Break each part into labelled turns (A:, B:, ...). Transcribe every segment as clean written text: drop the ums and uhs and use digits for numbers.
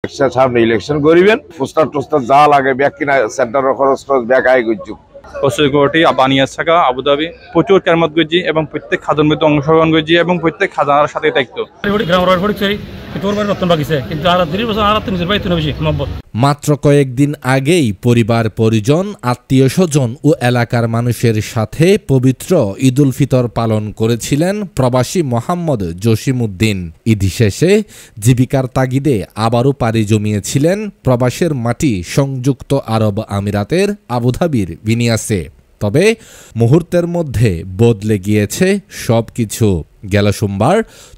A: সামনে ইলেকশন করিবেন poster toaster যা লাগে ব্যাগ কিনা সেন্টারের খরচ ব্যাগ আয় করছি
B: কৌশলটি বানিয়াস থাকা আবুধাবি প্রচুর কেরামত করছি এবং প্রত্যেক খাজনের মধ্যে অংশগ্রহণ করছি এবং প্রত্যেক খাজানার সাথে থাকতো
C: মাত্র কয়েকদিন আগেই পরিবার পরিজন আত্মীয় স্বজন ও এলাকার মানুষের সাথে পবিত্র ঈদুল ফিতর পালন করেছিলেন প্রবাসী মোহাম্মদ জসিমউদ্দিন। ঈদ শেষে জীবিকার তাগিদে আবারও পাড়ি জমিয়েছিলেন প্রবাসের মাটি সংযুক্ত আরব আমিরাতের আবুধাবির বিনিয়াসে। তবে মুহূর্তের মধ্যে বদলে গিয়েছে সবকিছু। গেল সোমবার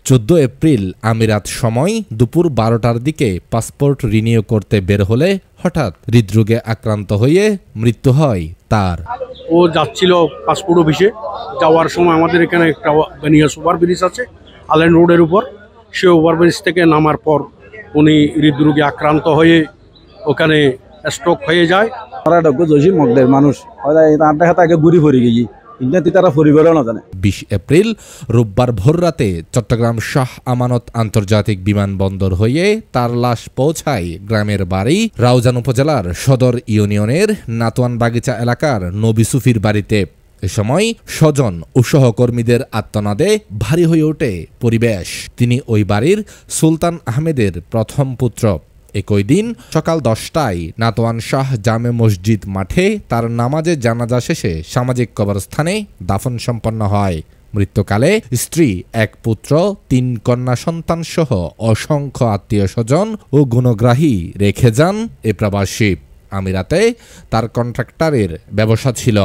C: 14 এপ্রিল আমিরাত সময় দুপুর 12টার দিকে পাসপোর্ট রিনিউ করতে বের হলে হঠাৎ হৃদরোগে আক্রান্ত হয়ে মৃত্যু হয় তার।
D: ও যাচ্ছিল পাসপোর্ট অফিসে, যাওয়ার সময় আমাদের এখানে একটা বেনিয়াস ওভারব্রিজ আছে আলেন রোডের উপর, সে ওভারব্রিজ থেকে নামার পর উনি হৃদরোগে আক্রান্ত হয়ে ওখানে স্ট্রোক হয়ে যায়।
E: মানুষ ঘুরি ফিরে গিয়ে 20
C: এপ্রিল রোববার ভোররাতে চট্টগ্রাম শাহ আমানত আন্তর্জাতিক বিমানবন্দর হয়ে তার লাশ পৌঁছায় গ্রামের বাড়ি রাউজান উপজেলার সদর ইউনিয়নের নাতোয়ান বাগিচা এলাকার নবী সুফির বাড়িতে। এ সময় স্বজন ও সহকর্মীদের আত্মনাদে ভারী হয়ে ওঠে পরিবেশ। তিনি ওই বাড়ির সুলতান আহমেদের প্রথম পুত্র। একই দিন সকাল 10টায় নাতোয়ান শাহ জামে মসজিদ মাঠে তার নামাজে জানাজা শেষে সামাজিক কবরস্থানে দাফন সম্পন্ন হয়। মৃত্যুকালে স্ত্রী, এক পুত্র, 3 কন্যা সন্তান সহ অসংখ্য আত্মীয় স্বজন ও গুণগ্রাহী রেখে যান এ প্রবাসী। আমিরাতে তার কন্ট্রাক্টরের ব্যবসা ছিল।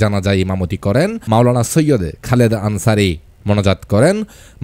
C: জানাজায় ইমামতি করেন মাওলানা সৈয়দ খালেদ আনসারি, মোনাজাত করেন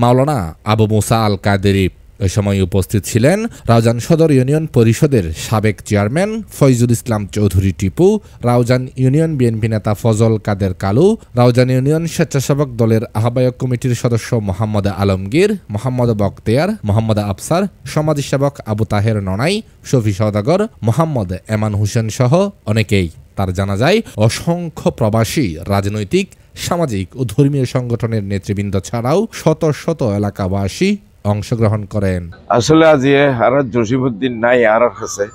C: মাওলানা আবু মুসা আল কাদেরি। এ সময় উপস্থিত ছিলেন রাউজান সদর ইউনিয়ন পরিষদের সাবেক chairman Faizul Islam Chowdhury Tipu, Raozan union BNP নেতা ফজল কাদের কালু, রাউজান ইউনিয়ন স্বেচ্ছাসেবক দলের আহ্বায়ক কমিটির সদস্য মোহাম্মদ আলমগীর, মোহাম্মদ বখতিয়ার, মোহাম্মদ আফসার, সমাজসেবক আবু তাহের ননাই, শফি সওদাগর, মোহাম্মদ এমান হোসেন সহ অনেকেই। তার জানাজায় অসংখ্য প্রবাসী, রাজনৈতিক, সামাজিক ও ধর্মীয় সংগঠনের নেতৃবৃন্দ ছাড়াও শত শত এলাকাবাসী অংশগ্রহণ করেন।
A: আসলে আজ আর জসিমউদ্দিন নাই আর আছে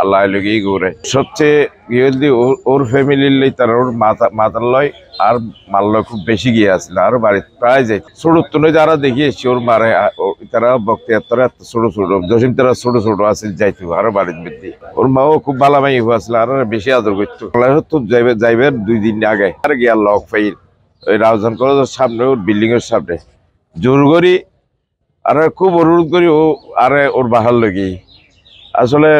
A: আল্লাহ লগেই ঘুরে সবচেয়ে ওর ফ্যামিলির লই তার ওর মাতার লয় আর মাল্লয় খুব বেশি গিয়ে আসলে আর বাড়িতে প্রায় যাই ছোট তুলে যারা দেখি এসছি ওর মারে তারা বক্তিয়ার ছোট ছোট জসিম তারা ছোট ছোট আসলে যাইতো আরো বাড়ির মধ্যে। ওর মাও খুব ভালো মাই আসলে আর বেশি আদর করতো। তো যাইবে 2 দিন আগে আর গিয়া লক ফাইল ওই রাউজান কলেজের সামনে ওর বিল্ডিং এর সামনে জোর করি আর খুব অনুরোধ করি ও আরে ওর বাহার লগি আসলে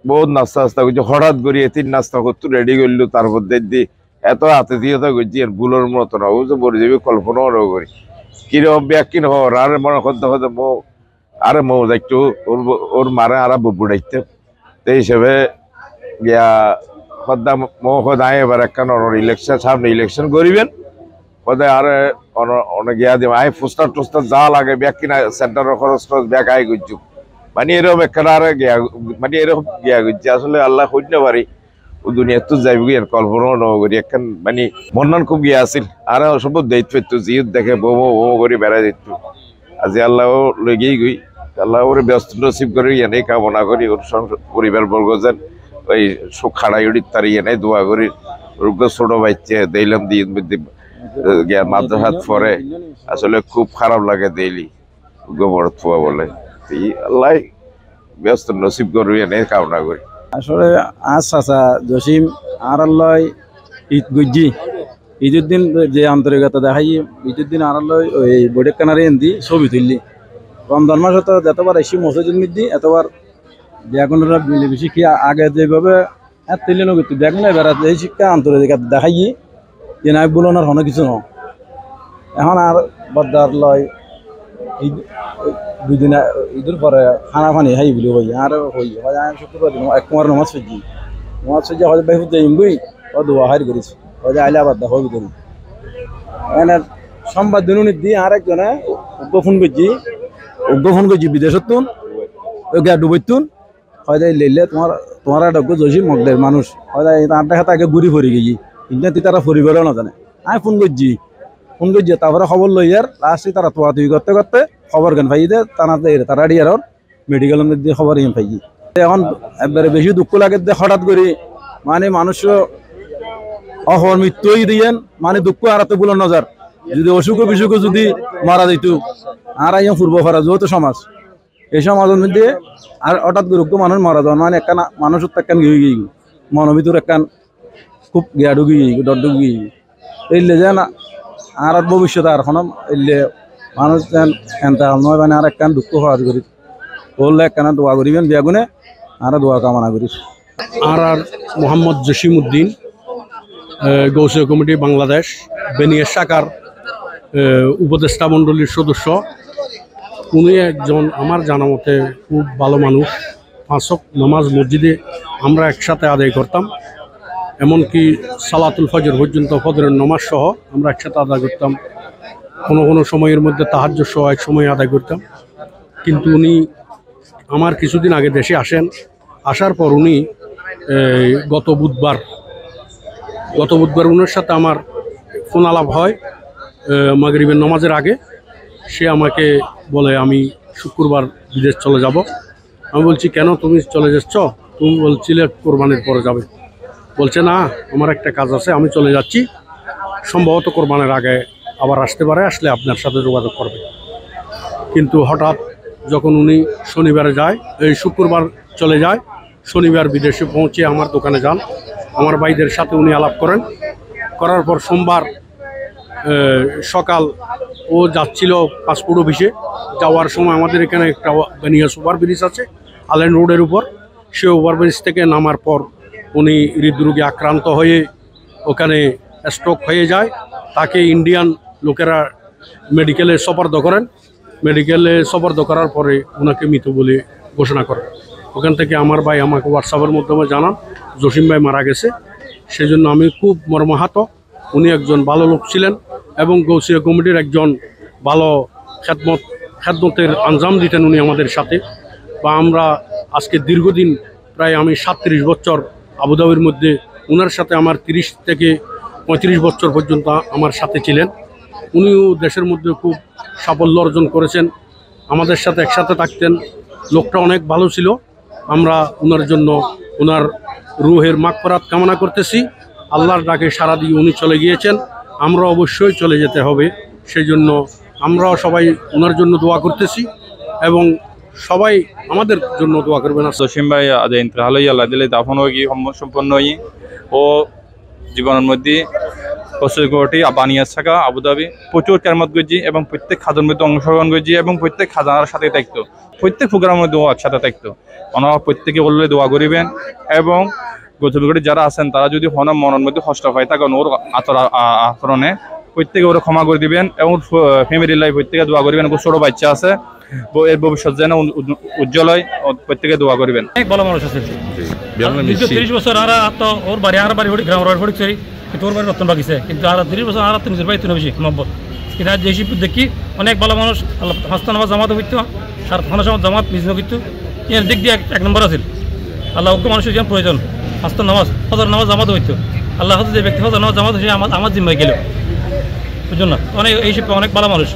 A: বহুত নাস্তা আস্তা করছি হঠাৎ করি 3 নাস্তা করতো রেডি করলো তারপর দেখি এত হাতে দিয়ে করছি আর ভুলোর মতো না ও যে বলে যাবে কল্পনাও করি কিরকম ব্যাগ কিন হর আরে মনে করতে হতে মো আরে মো একটু ওর মারে আর বুবু ডাইতে এই হিসেবে গিয়া হদ্দা মো হদায় এবার একটা ইলেকশন সামনে ইলেকশন করিবেন হদায় আর অনেক গিয়া দিব আই পোস্টার টোস্টার যা লাগে ব্যাগ কিনা সেন্টারের খরচ ব্যাগ আয় করছি মানে এরকম একটা মানে এরকম গিয়া করছি আসলে আল্লাহ হইতে পারি ও দুনিয়া তো যাইবি আর কল্পনাও ন করি একখান মানে মন্নান খুব গিয়া আসিল আর সব দায়িত্ব পেত জিদ দেখে বমো বমো করে বেড়াই দিত আজি আল্লাহ লেগেই গই আল্লাহ ওরে ব্যস্ত নসিব করে এনেই কামনা করি ওর পরিবার বর্গ যেন ওই সুখ খাড়াই উড়ি তার এনেই দোয়া করি ওর ছোট বাচ্চা দিলাম দিয়ে গিয়া মাদ্রাসাত পরে আসলে খুব খারাপ লাগে দেইলি গোবর থুয়া বলে আল্লাহ ব্যস্ত নসিব করবি এনেই কামনা করি।
E: আসলে আজ চাচা জসিম আর আল্লাহ ঈদ গুজি ঈদের দিন যে আন্তরিকতা দেখাই ঈদের দিন আর আল্লাহ ওই বডি কানারে এনদি ছবি তুললি রমজান মাস তো যতবার এসি মসজিদ মিদি এতবার বেগুনরা বেশি কি আগে যেভাবে তুললে নগর বেগুন বেড়াতে এই শিক্ষা আন্তরিকতা দেখাই যে নাই বলানোর হনো কিছু ন এখন আর বদার লয় ঈদ 2 দিন ঈদের পরে খানা ফানি হাই বলি হই আর হই শুক্রবার দিন এক কুমার নামাজ সজ্জি হয়তো বাইফুত যাইম গই ও দোয়া হার করেছি হয়তো আইলে আবার দেখা হবি করি এনে সোমবার দিন দি আর একজনে ফোন করছি বিদেশত তুন ওই গা ডুবইতুন হয়তো লেলে তোমার একটা জসিম মগদের মানুষ হয়তো তার দেখা তাকে ঘুরি ফরি গিয়ে কিন্তু তারা পরিবারও না জানে আমি ফোন করছি তারপরে খবর লই আর লাস্টে তারা তোয়াতুই করতে খবর কেন ভাই দে তারা ডিয়ার মেডিকেলের মধ্যে খবর ইয়ে পাই। এখন একবারে বেশি দুঃখ লাগে যে হঠাৎ করে মানে মানুষ অহর মৃত্যুই দিয়েন মানে দুঃখ আর তো বলো নজর যদি অসুখ বিসুখ যদি মারা যেত আর আইয়া পূর্ব করা যেহেতু সমাজ এই সমাজের মধ্যে আর হঠাৎ করে মানুষ মারা যাওয়া মানে একটা মানুষের একখান গিয়ে গিয়ে মনের ভিতর একখান খুব গিয়া ঢুকি ডর ঢুকি এলে যে না আর ভবিষ্যতে আর কোনো এলে মানুষ যেন এনতাল নয় মানে আর একখান দুঃখ হওয়া করি বললে একখানা দোয়া করিবেন বিয়াগুনে আর দোয়া কামনা করিস।
D: আর মোহাম্মদ জসিমউদ্দিন, গৌসিয়া কমিটি বাংলাদেশ বেনিয়া শাখার উপদেষ্টা মণ্ডলীর সদস্য। উনি একজন আমার জানা মতে খুব ভালো মানুষ। 5 ওয়াক্ত নামাজ মসজিদে আমরা একসাথে আদায় করতাম, এমনকি সালাতুল ফজর পর্যন্ত ফজরের নামাজ সহ আমরা একসাথে আদায় করতাম। কোনো কোনো সময়ের মধ্যে তাহাজ্জুদ সহ এক সময় আদায় করতাম। কিন্তু উনি আমার কিছুদিন আগে দেশে আসেন, আসার পর উনি গত বুধবার ওনার সাথে আমার ফোন আলাপ হয় মাগরিবের নামাজের আগে। সে আমাকে বলে আমি শুক্রবার বিদেশ চলে যাব। আমি বলছি কেন তুমি চলে যাচ্ছ? তুমি বলছিলে কোরবানির পরে যাবে। বলছে না, আমার একটা কাজ আছে, আমি চলে যাচ্ছি, সম্ভবত কোরবানির আগে আবার আসতে পারে, আসলে আপনার সাথে যোগাযোগ করবে। কিন্তু হঠাৎ যখন উনি শনিবারে যায়, এই শুক্রবার চলে যায়, শনিবার বিদেশে পৌঁছে আমার দোকানে যান, আমার ভাইদের সাথে উনি আলাপ করেন। করার পর সোমবার সকাল ও যাচ্ছিল পাসপোর্ট অফিসে, যাওয়ার সময় আমাদের এখানে একটা বেনিয়াস ওভারব্রিজ আছে আলেন রোডের উপর, সে ওভারব্রিজ থেকে নামার পর উনি হৃদরোগে আক্রান্ত হয়ে ওখানে স্ট্রোক হয়ে যায়। তাকে ইন্ডিয়ান লোকেরা মেডিকেলে সোপর্দ করেন। মেডিকেলে সোপর্দ করার পরে ওনাকে মৃত বলে ঘোষণা করেন। ওখান থেকে আমার ভাই আমাকে হোয়াটসঅ্যাপের মাধ্যমে জানান জসিম ভাই মারা গেছে। সেজন্য আমি খুব মর্মাহত। উনি একজন ভালো লোক ছিলেন এবং গৌসিয়া কমিটির একজন ভালো খেদমতের আঞ্জাম দিতেন উনি আমাদের সাথে। বা আমরা আজকে দীর্ঘদিন প্রায় আমি 37 বছর আবুধাবির মধ্যে ওনার সাথে আমার 30 থেকে 35 বছর পর্যন্ত আমার সাথে ছিলেন। উনিও দেশের মধ্যে খুব সাফল্য অর্জন করেছেন, আমাদের সাথে একসাথে থাকতেন। লোকটা অনেক ভালো ছিল। আমরা ওনার জন্য ওনার রুহের মাগফিরাত কামনা করতেছি। আল্লাহর ডাকে সাড়া দিয়ে উনি চলে গিয়েছেন, আমরা অবশ্যই চলে যেতে হবে। সেই জন্য আমরাও সবাই ওনার জন্য দোয়া করতেছি এবং সবাই আমাদের জন্য দোয়া করবেন।
B: জসিম ভাই আজ ইন্তেকাল হয়ে আল্লাহ দিলে দাফন হয়ে গিয়ে সম্পন্ন হয়ে ও জীবনের মধ্যে কৌশলটি বানিয়ে থাকা আবুধাবি প্রচুর কেরামত গজি এবং প্রত্যেক খাজার মধ্যে অংশগ্রহণ গজি এবং প্রত্যেক খাজানার সাথে থাকতো, প্রত্যেক প্রোগ্রামের মধ্যে একসাথে থাকতো। ওনারা প্রত্যেকে বললে দোয়া করিবেন এবং গৌসলগড়ি যারা আছেন তারা যদি হন মনের মধ্যে কষ্ট হয় থাকেন ওর আচরণে প্রত্যেকে ওরা ক্ষমা করে দিবেন এবং ফ্যামিলির লাইফ প্রত্যেকে দোয়া করবেন। ছোট বাচ্চা আছে, এর ভবিষ্যৎ যেন উজ্জ্বল হয়, প্রত্যেকে দোয়া করবেন।
F: অনেক ভালো মানুষ আছে, 30 বছর আর ওর বাড়ি গ্রামের বাড়ি চলি, কিন্তু ওর বাড়ি রতন বাগিছে, কিন্তু আর 30 বছর আর নিজের বাড়ি তুলে বেশি মহব্বত। কিন্তু আজ যেসব দেখি অনেক ভালো মানুষ, আল্লাহ হাস্তা নামাজ জামাতও করতো আর খানা সময় জামাত নিজেও করতো, এর দিক দিয়ে 1 নম্বর আছে। আল্লাহ অজ্ঞ মানুষের যেন প্রয়োজন, হাস্তা নামাজ হজর নামাজ জামাতও হইতো। আল্লাহ যে ব্যক্তি হজর নামাজ জামাত হয়েছে আমার জিম্মায় গেল, বুঝুন না, অনেক এইসব অনেক ভালো মানুষ।